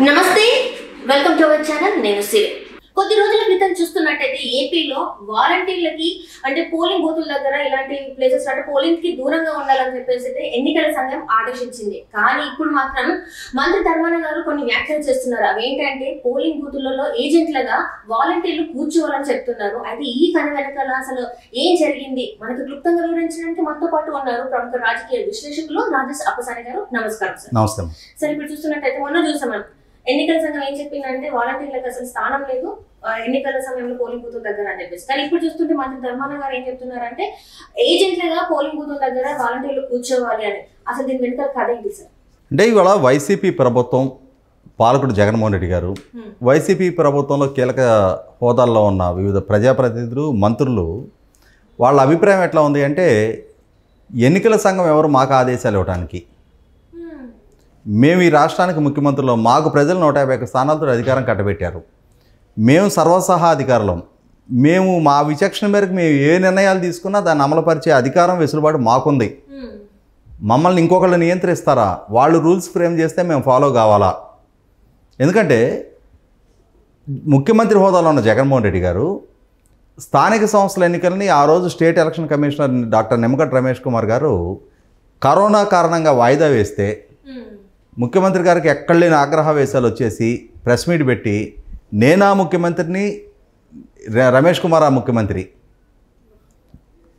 నమస్తే, welcome to our channel. నేను సిరి. కొద్ది రోజుల క్రితం చూస్తున్నట్టయితే ఏపీలో వాలంటీర్లకి అంటే పోలింగ్ బూతుల దగ్గర ఇలాంటి ప్లేసెస్ అంటే పోలింగ్ కి దూరంగా ఉండాలని చెప్పేసి ఎన్నికల సంఘం ఆదేశించింది. కానీ ఇప్పుడు మాత్రం మంత్రి ధర్మాన గారు కొన్ని వ్యాఖ్యలు చేస్తున్నారు. అవేంటంటే పోలింగ్ బూతులలో ఏజెంట్లుగా వాలంటీర్లు కూర్చోవాలని చెప్తున్నారు. అయితే ఈ కథ వెనకాల అసలు ఏం జరిగింది మనకు క్లుప్తంగా వివరించడానికి మనతో పాటు ఉన్నారు ప్రముఖ రాజకీయ విశ్లేషకులు రాజేష్ అప్పసాని గారు. నమస్కారం సార్. నమస్తే సార్. ఇప్పుడు చూస్తున్నట్టయితే మొన్న చూసాం ఎన్నికల సంఘం ఏం చెప్పిందంటే వాలంటీర్లకు అసలు స్థానం లేదు ఎన్నికల సమయంలో పోలింగ్ బూతుల దగ్గర అని చెప్పేసి. కానీ ఇప్పుడు చూస్తుంటే మంత్రి ధర్మాన గారు ఏం చెప్తున్నారంటే ఏజెంట్లుగా పోలింగ్ బూతుల దగ్గర వాలంటీర్లు కూర్చోవాలి అని. అసలు దీని వెనుక కథ ఏంటి సార్? అంటే ఇవాళ వైసీపీ ప్రభుత్వం పాలకుడు జగన్మోహన్ రెడ్డి గారు వైసీపీ ప్రభుత్వంలో కీలక హోదాల్లో ఉన్న వివిధ ప్రజాప్రతినిధులు మంత్రులు వాళ్ళ అభిప్రాయం ఎట్లా ఉంది అంటే ఎన్నికల సంఘం ఎవరు మాకు ఆదేశాలు ఇవ్వడానికి, మేము ఈ రాష్ట్రానికి ముఖ్యమంత్రులు, మాకు ప్రజలు 151 స్థానాలతో అధికారం కట్టబెట్టారు, మేము సర్వసహా అధికారులం, మేము మా విచక్షణ మేరకు మేము ఏ నిర్ణయాలు తీసుకున్నా దాన్ని అమలుపరిచే అధికారం వెసులుబాటు మాకుంది, మమ్మల్ని ఇంకొకళ్ళు నియంత్రిస్తారా, వాళ్ళు రూల్స్ ఫ్రేమ్ చేస్తే మేము ఫాలో కావాలా? ఎందుకంటే ముఖ్యమంత్రి హోదాలో ఉన్న జగన్మోహన్ రెడ్డి గారు స్థానిక సంస్థల ఎన్నికలని ఆ రోజు state election commissioner doctor Nimmagadda Ramesh Kumar గారు కరోనా కారణంగా వాయిదా వేస్తే ముఖ్యమంత్రి గారికి ఎక్కడ లేని ఆగ్రహవేశాలు వచ్చేసి ప్రెస్ మీట్ పెట్టి నేనా ముఖ్యమంత్రిని, రమేష్ కుమార్ ఆ ముఖ్యమంత్రి,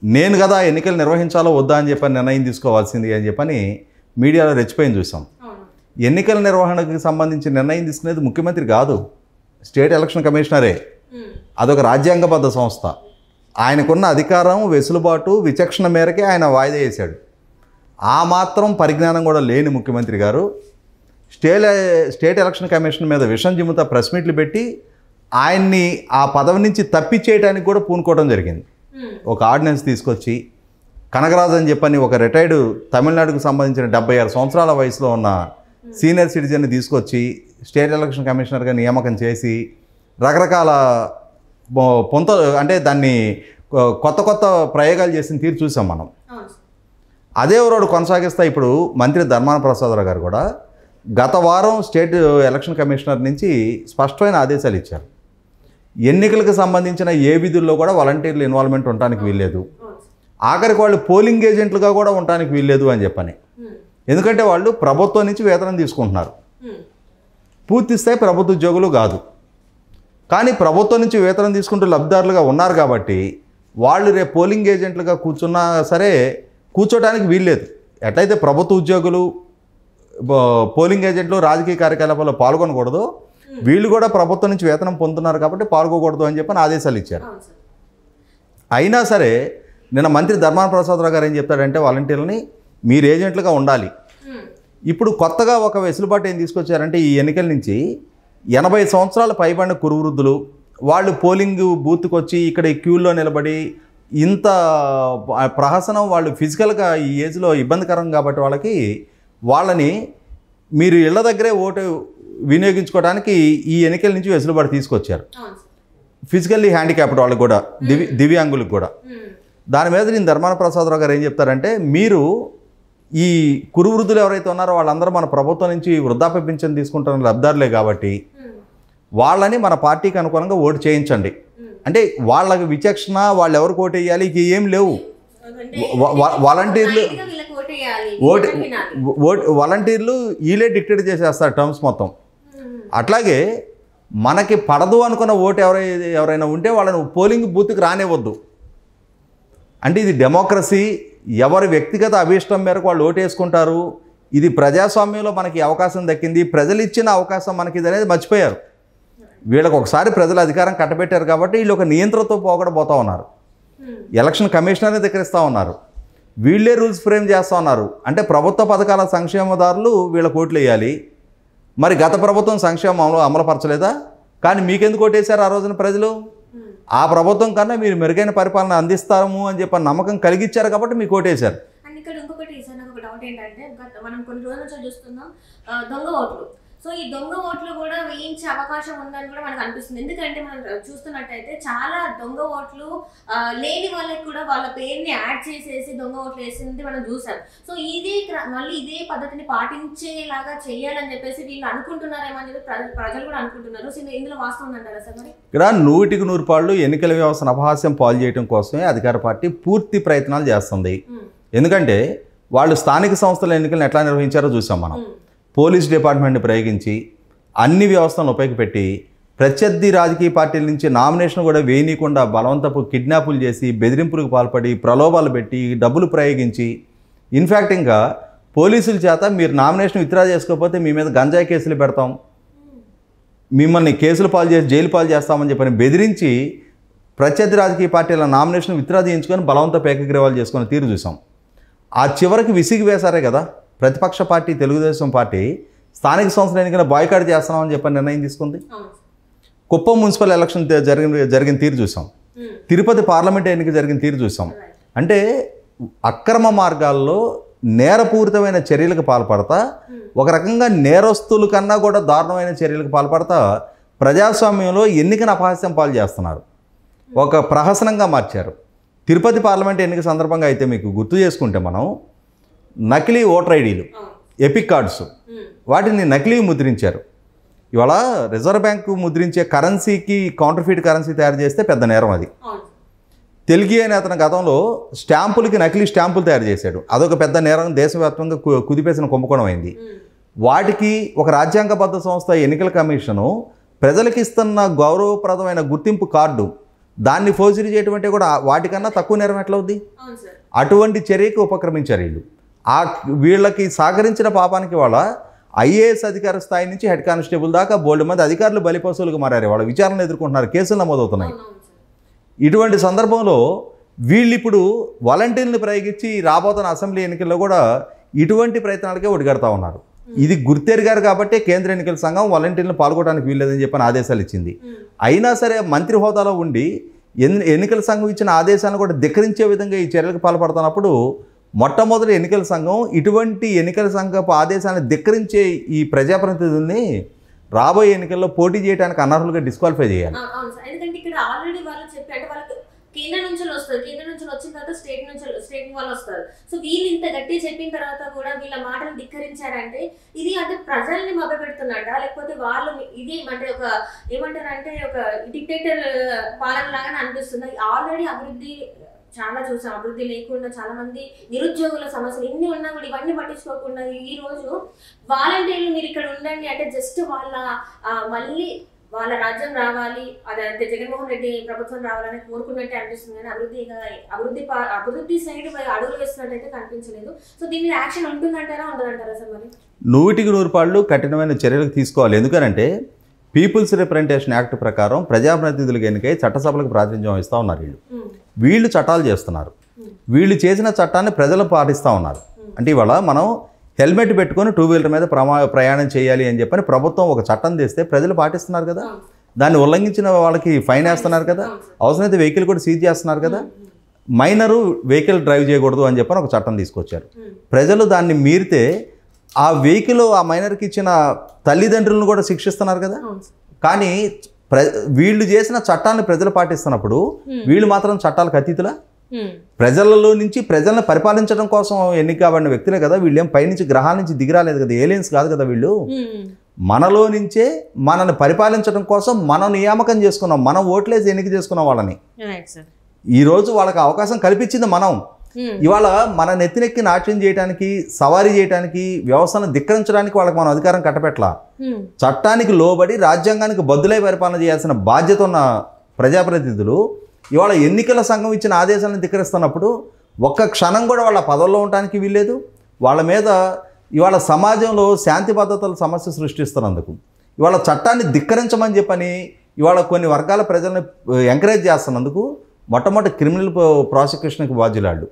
నేను కదా ఎన్నికలు నిర్వహించాలో వద్దా అని చెప్పని నిర్ణయం తీసుకోవాల్సింది అని చెప్పని మీడియాలో రెచ్చిపోయింది చూసాం. ఎన్నికల నిర్వహణకు సంబంధించి నిర్ణయం తీసుకునేది ముఖ్యమంత్రి కాదు, స్టేట్ ఎలక్షన్ కమిషనరే. అదొక రాజ్యాంగబద్ధ సంస్థ. ఆయనకున్న అధికారం, వెసులుబాటు, విచక్షణ మేరకే ఆయన వాయిదా వేశాడు. ఆ మాత్రం పరిజ్ఞానం కూడా లేని ముఖ్యమంత్రి గారు స్టేట్ ఎలక్షన్ కమిషన్ మీద విషం జిమ్ముతా ప్రెస్ మీట్లు పెట్టి ఆయన్ని ఆ పదవి నుంచి తప్పించేయడానికి కూడా పూనుకోవడం జరిగింది. ఒక ఆర్డినెన్స్ తీసుకొచ్చి కనగరాజు అని చెప్పని ఒక రిటైర్డ్ తమిళనాడుకు సంబంధించిన 76 సంవత్సరాల వయసులో ఉన్న సీనియర్ సిటిజన్ని తీసుకొచ్చి స్టేట్ ఎలక్షన్ కమిషనర్గా నియామకం చేసి రకరకాల అంటే దాన్ని కొత్త కొత్త ప్రయోగాలు చేసిన తీరు చూసాం మనం. అదే రోడ్డు కొనసాగిస్తా ఇప్పుడు మంత్రి ధర్మాన ప్రసాదరావు గారు కూడా గత వారం స్టేట్ ఎలక్షన్ కమిషనర్ నుంచి స్పష్టమైన ఆదేశాలు ఇచ్చారు. ఎన్నికలకు సంబంధించిన ఏ విధుల్లో కూడా వాలంటీర్లు ఇన్వాల్వ్మెంట్ ఉండడానికి వీల్లేదు, ఆఖరికి వాళ్ళు పోలింగ్ ఏజెంట్లుగా కూడా ఉండడానికి వీల్లేదు అని చెప్పని. ఎందుకంటే వాళ్ళు ప్రభుత్వం నుంచి వేతనం తీసుకుంటున్నారు, పూర్తిస్థాయి ప్రభుత్వ ఉద్యోగులు కాదు. కానీ ప్రభుత్వం నుంచి వేతనం తీసుకుంటూ లబ్ధిదారులుగా ఉన్నారు కాబట్టి వాళ్ళు రేపు పోలింగ్ ఏజెంట్లుగా కూర్చున్నా సరే కూర్చోడానికి వీల్లేదు. ఎట్లయితే ప్రభుత్వ ఉద్యోగులు, పోలింగ్ ఏజెంట్లు రాజకీయ కార్యకలాపాల్లో పాల్గొనకూడదు, వీళ్ళు కూడా ప్రభుత్వం నుంచి వేతనం పొందుతున్నారు కాబట్టి పాల్గొకూడదు అని చెప్పని ఆదేశాలు ఇచ్చారు. అయినా సరే నిన్న మంత్రి ధర్మాన ప్రసాదరావు గారు ఏం చెప్తాడంటే వాలంటీర్లని మీరు ఏజెంట్లుగా ఉండాలి. ఇప్పుడు కొత్తగా ఒక వెసులుబాటు ఏం తీసుకొచ్చారంటే ఈ ఎన్నికల నుంచి 80 సంవత్సరాల పైబడిన కురువృద్ధులు వాళ్ళు పోలింగ్ బూత్కి వచ్చి ఇక్కడ ఈ క్యూల్లో నిలబడి ఇంత ప్రహసనం, వాళ్ళు ఫిజికల్గా ఈ ఏజ్లో ఇబ్బందికరం కాబట్టి వాళ్ళని మీరు ఇళ్ల దగ్గరే ఓటు వినియోగించుకోవడానికి ఈ ఎన్నికల నుంచి వెసులుబాటు తీసుకొచ్చారు. ఫిజికల్లీ హ్యాండిక్యాప్డ్ వాళ్ళకి కూడా, దివ్యాంగులకు కూడా. దాని మీద నేను ధర్మాన ప్రసాదరావు గారు ఏం చెప్తారంటే మీరు ఈ కురువృద్ధులు ఎవరైతే ఉన్నారో వాళ్ళందరూ మన ప్రభుత్వం నుంచి వృద్ధాప్య పింఛన్ తీసుకుంటున్న లబ్ధిదారులే కాబట్టి వాళ్ళని మన పార్టీకి అనుకూలంగా ఓటు చేయించండి. అంటే వాళ్ళకి విచక్షణ, వాళ్ళు ఎవరికి ఓటు వేయాలి ఇక ఏం లేవు. వాలంటీర్లు వీళ్ళే డిక్టేట్ చేసేస్తారు టర్మ్స్ మొత్తం. అట్లాగే మనకి పడదు అనుకున్న ఓటు ఎవరైనా ఉంటే వాళ్ళని పోలింగ్ బూత్కి రానివ్వద్దు. అంటే ఇది డెమోక్రసీ, ఎవరి వ్యక్తిగత అభీష్టం మేరకు వాళ్ళు ఓటు వేసుకుంటారు. ఇది ప్రజాస్వామ్యంలో మనకి అవకాశం దక్కింది, ప్రజలు ఇచ్చిన అవకాశం మనకి ఇది అనేది మర్చిపోయారు. వీళ్ళకి ఒకసారి ప్రజలు అధికారం కట్టబెట్టారు కాబట్టి వీళ్ళు ఒక నియంత్రణతో పోగొడబోతూ ఉన్నారు. ఎలక్షన్ కమిషనర్ని ధిక్కరిస్తూ ఉన్నారు, వీళ్ళే రూల్స్ ఫ్రేమ్ చేస్తూ ఉన్నారు. అంటే ప్రభుత్వ పథకాల సంక్షేమదారులు వీళ్ళకి ఓట్లు వేయాలి. మరి గత ప్రభుత్వం సంక్షేమం అమలుపరచలేదా? కానీ మీకెందుకు ఓటేశారు ఆ రోజున ప్రజలు? ఆ ప్రభుత్వం కన్నా మీరు మెరుగైన పరిపాలన అందిస్తాము అని చెప్పి నమ్మకం కలిగించారు కాబట్టి మీకు ఓటేశారు. ఇక్కడ ఇంకొకటి డౌట్ ఏంటంటే మనం కొన్ని రోజుల నుంచి చూస్తున్నాం దొంగ ఓట్లు. సో ఈ దొంగ ఓట్లు కూడా వేయించే అవకాశం ఉందని కూడా మనకు అనిపిస్తుంది. ఎందుకంటే మనం చూస్తున్నట్టయితే చాలా దొంగ ఓట్లు లేని వాళ్ళకి కూడా వాళ్ళ పేరుని యాడ్ చేసేసి దొంగ ఓట్లు వేసింది మనం చూసాం. సో మళ్ళీ ఇదే పద్ధతిని పాటించేలాగా చేయాలని చెప్పేసి వీళ్ళు అనుకుంటున్నారేమో అని చెప్పి ప్రజలు కూడా అనుకుంటున్నారు. సో ఇందులో వాస్తవం అంటారా సార్? మరి ఇక్కడ 100% ఎన్నికల వ్యవస్థను అపహాస్యం పాలు చేయడం కోసమే అధికార పార్టీ పూర్తి ప్రయత్నాలు చేస్తుంది. ఎందుకంటే వాళ్ళు స్థానిక సంస్థల ఎన్నికలను ఎట్లా నిర్వహించారో చూసాం మనం. పోలీస్ డిపార్ట్మెంట్ని ప్రయోగించి అన్ని వ్యవస్థలను ఉపయోగపెట్టి ప్రత్యర్థి రాజకీయ పార్టీల నుంచి నామినేషన్ కూడా వేయనీయకుండా బలవంతపు కిడ్నాపులు చేసి బెదిరింపులకు పాల్పడి ప్రలోభాలు పెట్టి డబ్బులు ప్రయోగించి ఇన్ఫ్యాక్ట్ ఇంకా పోలీసుల చేత మీరు నామినేషన్ విత్డ్రా చేసుకోకపోతే మీ మీద గంజాయి కేసులు పెడతాం, మిమ్మల్ని కేసులు పాలు చేసి జైలు పాలు చేస్తామని చెప్పని బెదిరించి ప్రత్యర్థి రాజకీయ పార్టీల నామినేషన్ విత్డ్రా చేయించుకొని బలవంత ఏకగ్రీవాలు చేసుకుని తీరు చూసాం. ఆ చివరికి విసిగి వేశారే కదా ప్రతిపక్ష పార్టీ తెలుగుదేశం పార్టీ స్థానిక సంస్థల ఎన్నికల బాయ్కాట్ చేస్తున్నామని చెప్పని నిర్ణయం తీసుకుంది. కుప్పం మున్సిపల్ ఎలక్షన్ జరిగిన తీరు చూసాం. తిరుపతి పార్లమెంట్ ఎన్నిక జరిగిన తీరు చూసాం. అంటే అక్రమ మార్గాల్లో నేరపూరితమైన చర్యలకు పాల్పడతా, ఒక రకంగా నేరస్తుల కన్నా కూడా దారుణమైన చర్యలకు పాల్పడతా ప్రజాస్వామ్యంలో ఎన్నికను అపహాస్యం పాలు చేస్తున్నారు, ఒక ప్రహసనంగా మార్చారు. తిరుపతి పార్లమెంట్ ఎన్నిక సందర్భంగా అయితే మీకు గుర్తు చేసుకుంటే మనం నకిలీ ఓటర్ ఐడీలు, ఎపిక్ కార్డ్స్, వాటిని నకిలీ ముద్రించారు. ఇవాళ రిజర్వ్ బ్యాంకు ముద్రించే కరెన్సీకి కౌంటర్ఫీట్ కరెన్సీ తయారు చేస్తే పెద్ద నేరం అది. తెలుగు అనే అతను గతంలో స్టాంపులకి నకిలీ స్టాంపులు తయారు చేశాడు, అదొక పెద్ద నేరం, దేశవ్యాప్తంగా కుదిపేసిన కుంభకోణం అయింది. వాటికి ఒక రాజ్యాంగబద్ధ సంస్థ ఎన్నికల కమిషను ప్రజలకు ఇస్తున్న గౌరవప్రదమైన గుర్తింపు కార్డు దాన్ని ఫోర్జరీ చేయటం అంటే కూడా వాటికన్నా తక్కువ నేరం ఎట్లా అవుద్ది? అటువంటి చర్యకి ఉపక్రమించారు వీళ్ళు. వీళ్ళకి సహకరించిన పాపానికి వాళ్ళ ఐఏఎస్ అధికార స్థాయి నుంచి హెడ్ కానిస్టేబుల్ దాకా బోల్డ్ మంది అధికారులు బలిపశువులుగా మారారు. వాళ్ళ విచారణ ఎదుర్కొంటున్నారు, కేసులు నమోదవుతున్నాయి. ఇటువంటి సందర్భంలో వీళ్ళు ఇప్పుడు వాలంటీర్ని ప్రయోగించి రాబోతున్న అసెంబ్లీ ఎన్నికల్లో కూడా ఇటువంటి ప్రయత్నాలకే ఒడిగడతా ఉన్నారు. ఇది గుర్తెరిగారు కాబట్టి కేంద్ర ఎన్నికల సంఘం వాలంటీర్లను పాల్గొనడానికి వీల్లేదని చెప్పని ఆదేశాలు ఇచ్చింది. అయినా సరే మంత్రి హోదాలో ఉండి ఎన్నికల సంఘం ఇచ్చిన ఆదేశాలను కూడా ధిక్కరించే విధంగా ఈ చర్యలకు పాల్పడుతున్నప్పుడు మొట్టమొదటి ఎన్నికల సంఘం ఇటువంటి ఎన్నికల సంఘపు ఆదేశాలను ధిక్కరించే ఈ ప్రజాప్రతినిధుల్ని రాబోయే ఎన్నికల్లో పోటీ చేయడానికి అనర్హులుగా డిస్క్వాలిఫై చేయాలి. ఎందుకంటే ఇక్కడ ఆల్రెడీ వాళ్ళు చెప్పారు వాళ్ళకి కేంద్రం నుంచి వస్తారు, కేంద్రం నుంచి వచ్చిన తర్వాత స్టేట్ వాళ్ళు వస్తారు. సో వీళ్ళు ఇంత గట్టి చెప్పిన తర్వాత కూడా వీళ్ళ మాటలు ధిక్కరించారంటే ఇది అంటే ప్రజల్ని మభ్యపెడుతున్నట్ట, లేకపోతే వాళ్ళు ఇది అంటే ఒక ఏమంటారంటే ఒక డిక్టేటర్ పాలన లాగానే అనిపిస్తుంది. ఆల్రెడీ అభివృద్ధి చాలా చూసాం, అభివృద్ధి లేకుండా చాలా మంది నిరుద్యోగుల సమస్యలు ఇన్ని ఉన్నా కూడా ఇవన్నీ పట్టించుకోకుండా ఈ రోజు వాలంటీర్లు మీరు ఇక్కడ ఉండండి అంటే జస్ట్ వాళ్ళ మళ్ళీ వాళ్ళ రాజ్యం రావాలి, అదంటే జగన్మోహన్ రెడ్డి ప్రభుత్వం రావాలని కోరుకున్నట్టే అనిపిస్తుంది. కానీ అభివృద్ధి సైడ్ అడుగులు వేస్తున్నట్టయితే కనిపించలేదు. సో దీని మీద యాక్షన్ ఉంటుందంటారా ఉండదంటారా సార్? మరి 100% కఠినమైన చర్యలకు తీసుకోవాలి. ఎందుకంటే పీపుల్స్ రిప్రజెంటేషన్ యాక్ట్ ప్రకారం ప్రజాప్రతినిధులకు ఎన్నికై చట్టసభలకు ప్రాతినిధ్యం వహిస్తూ ఉన్నారు. వీళ్ళు చట్టాలు చేస్తున్నారు, వీళ్ళు చేసిన చట్టాన్ని ప్రజలు పాటిస్తూ ఉన్నారు. అంటే ఇవాళ మనం హెల్మెట్ పెట్టుకొని 2 వీలర్ మీద ప్రయాణం చేయాలి అని చెప్పని ప్రభుత్వం ఒక చట్టం చేస్తే ప్రజలు పాటిస్తున్నారు కదా, దాన్ని ఉల్లంఘించిన వాళ్ళకి ఫైన్ వేస్తున్నారు కదా, అవసరమైతే వెహికల్ కూడా సీజ్ చేస్తున్నారు కదా. మైనరు వెహికల్ డ్రైవ్ చేయకూడదు అని చెప్పని ఒక చట్టం తీసుకొచ్చారు. ప్రజలు దాన్ని మీరితే ఆ వెహికల్ ఆ మైనర్కి ఇచ్చిన తల్లిదండ్రులను కూడా శిక్షిస్తున్నారు కదా. కానీ వీళ్ళు చేసిన చట్టాన్ని ప్రజలు పాటిస్తున్నప్పుడు వీళ్ళు మాత్రం చట్టాలకు అతీతులా? ప్రజలలో నుంచి ప్రజలను పరిపాలించడం కోసం ఎన్నిక కాబడిన వ్యక్తులే కదా వీళ్ళు. ఏం పైనుంచి గ్రహాల నుంచి దిగిరాలేదు కదా, ఏలియన్స్ కాదు కదా వీళ్ళు. మనలో నుంచే మనల్ని పరిపాలించడం కోసం మనం నియామకం చేసుకున్నాం, మనం ఓట్లేసి ఎన్నిక చేసుకున్నాం వాళ్ళని. ఈరోజు వాళ్ళకి అవకాశం కల్పించింది మనం. ఇవాళ మన నెత్తినెక్కి నాట్యం చేయడానికి, సవారీ చేయడానికి, వ్యవస్థను ధిక్కరించడానికి వాళ్ళకి మనం అధికారం కట్టపెట్టలా. చట్టానికి లోబడి రాజ్యాంగానికి బద్దులై పరిపాలన చేయాల్సిన బాధ్యత ఉన్న ప్రజాప్రతినిధులు ఇవాళ ఎన్నికల సంఘం ఇచ్చిన ఆదేశాలను ధిక్కరిస్తున్నప్పుడు ఒక్క క్షణం కూడా వాళ్ళ పదవుల్లో ఉండడానికి వీల్లేదు. వాళ్ళ మీద ఇవాళ సమాజంలో శాంతి భద్రతల సమస్య సృష్టిస్తున్నందుకు, ఇవాళ చట్టాన్ని ధిక్కరించమని చెప్పని ఇవాళ కొన్ని వర్గాల ప్రజల్ని ఎంకరేజ్ చేస్తున్నందుకు మొట్టమొదటి క్రిమినల్ ప్రాసిక్యూషన్కి బాధ్యులాళ్ళు.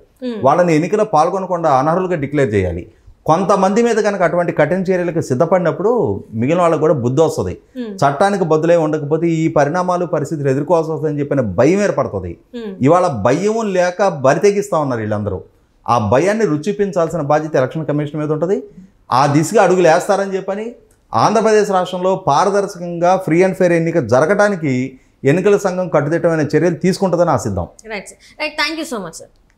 వాళ్ళని ఎన్నికలో పాల్గొనకుండా అనర్హులుగా డిక్లేర్ చేయాలి. కొంతమంది మీద కనుక అటువంటి కఠిన చర్యలకు సిద్ధపడినప్పుడు మిగిలిన వాళ్ళకు కూడా బుద్ధి వస్తుంది. చట్టానికి బదులై ఉండకపోతే ఈ పరిణామాలు పరిస్థితులు ఎదుర్కోవాల్సి వస్తుందని చెప్పిన భయం ఏర్పడుతుంది. ఇవాళ భయం లేక బరితెగిస్తూ ఉన్నారు వీళ్ళందరూ. ఆ భయాన్ని రుచిపించాల్సిన బాధ్యత ఎలక్షన్ కమిషన్ మీద ఉంటుంది. ఆ దిశగా అడుగులు వేస్తారని చెప్పని ఆంధ్రప్రదేశ్ రాష్ట్రంలో పారదర్శకంగా ఫ్రీ అండ్ ఫెయిర్ ఎన్నిక జరగడానికి ఎన్నికల సంఘం కట్టుదిట్టమైన చర్యలు తీసుకుంటుందని ఆశిద్దాం. Right sir, right, thank you so much sir.